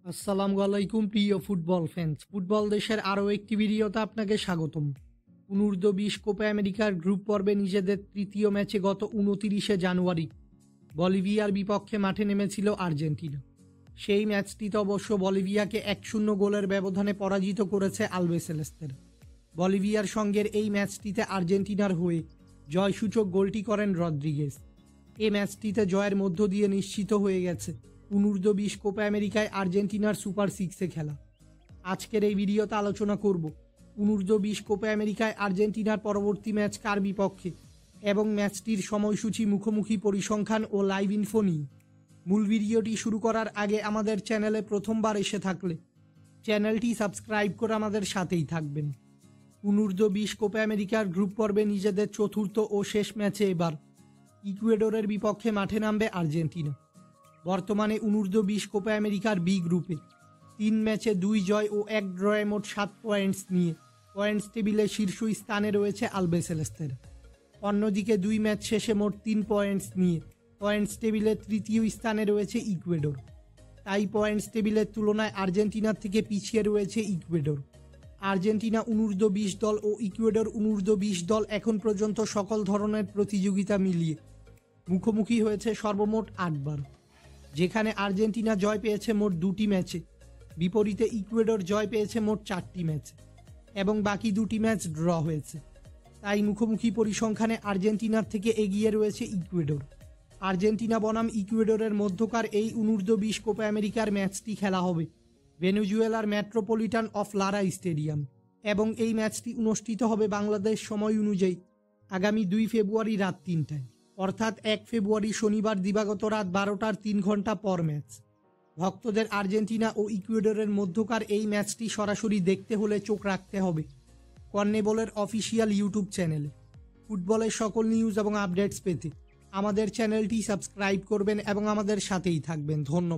আসসালামু আলাইকুম প্রিয় ফুটবল ফ্যান্স। ফুটবল দেশের আরও একটি ভিডিওতে আপনাকে স্বাগতম। অনূর্ধ্ব-20 কোপা আমেরিকার গ্রুপ পর্বে নিজেদের তৃতীয় ম্যাচে গত 29শে জানুয়ারি বলিভিয়ার বিপক্ষে মাঠে নেমেছিল আর্জেন্টিনা। সেই ম্যাচটিতে অবশ্য বলিভিয়াকে 1-0 গোলের ব্যবধানে পরাজিত করেছে আলবিসেলেস্তেরা। বলিভিয়ার সঙ্গের এই ম্যাচটিতে আর্জেন্টিনার হয়ে জয়সূচক গোলটি করেন রদ্রিগেজ। এই ম্যাচটিতে জয়ের মধ্য দিয়ে নিশ্চিত হয়ে গেছে অনূর্ধ্ব-20 কোপা আমেরিকায় আর্জেন্টিনার সুপার সিক্সে খেলা। আজকের এই ভিডিওতে আলোচনা করব অনূর্ধ্ব-20 কোপা আমেরিকায় আর্জেন্টিনার পরবর্তী ম্যাচ কার বিপক্ষে এবং ম্যাচটির সময়সূচি, মুখোমুখি পরিসংখ্যান ও লাইভ ইনফো নিয়ে। মূল ভিডিওটি শুরু করার আগে আমাদের চ্যানেলে প্রথমবার এসে থাকলে চ্যানেলটি সাবস্ক্রাইব করে আমাদের সাথেই থাকবেন। অনূর্ধ্ব-20 কোপা আমেরিকার গ্রুপ পর্বে নিজেদের চতুর্থ ও শেষ ম্যাচে এবার ইকুয়েডরের বিপক্ষে মাঠে নামবে আর্জেন্টিনা। বর্তমানে অনূর্ধ্ব-20 কোপা আমেরিকার বি গ্রুপে 3 ম্যাচে 2 জয় ও 1 ড্রয়ে মোট 7 পয়েন্টস নিয়ে পয়েন্টস টেবিলে শীর্ষ স্থানে রয়েছে আলবিসেলেস্তেরা। অন্যদিকে 2 ম্যাচ শেষে মোট 3 পয়েন্টস নিয়ে পয়েন্টস টেবিলে তৃতীয় স্থানে রয়েছে ইকুয়েডর। তাই পয়েন্টস টেবিলের তুলনায় আর্জেন্টিনার থেকে পিছিয়ে রয়েছে ইকুয়েডর। আর্জেন্টিনা অনূর্ধ্ব-20 দল ও ইকুয়েডর অনূর্ধ্ব-20 দল এখন পর্যন্ত সকল ধরনের প্রতিযোগিতা মিলিয়ে মুখোমুখি হয়েছে সর্বমোট 8 বার, যেখানে আর্জেন্টিনা জয় পেয়েছে মোট 2টি ম্যাচে, বিপরীতে ইকুয়েডর জয় পেয়েছে মোট 4টি ম্যাচে এবং বাকি 2টি ম্যাচ ড্র হয়েছে। তাই মুখোমুখি পরিসংখ্যানে আর্জেন্টিনার থেকে এগিয়ে রয়েছে ইকুয়েডর। আর্জেন্টিনা বনাম ইকুয়েডরের মধ্যকার এই অনূর্ধ্ব-20 কোপা আমেরিকার ম্যাচটি খেলা হবে ভেনেজুয়েলার মেট্রোপলিটান অফ লারা স্টেডিয়াম এবং এই ম্যাচটি অনুষ্ঠিত হবে বাংলাদেশ সময় অনুযায়ী আগামী 2 ফেব্রুয়ারি রাত 3টায়, অর্থাৎ 1 ফেব্রুয়ারি শনিবার দিবাগত রাত 12টার 3 ঘন্টা পর ম্যাচ। ভক্তদের আর্জেন্টিনা ও ইকুয়েডরের মধ্যকার এই ম্যাচটি সরাসরি দেখতে হলে চোখ রাখতে হবে কর্নেবলের অফিসিয়াল ইউটিউব চ্যানেলে। ফুটবলের সকল নিউজ এবং আপডেটস পেতে আমাদের চ্যানেলটি সাবস্ক্রাইব করবেন এবং আমাদের সাথেই থাকবেন। ধন্যবাদ।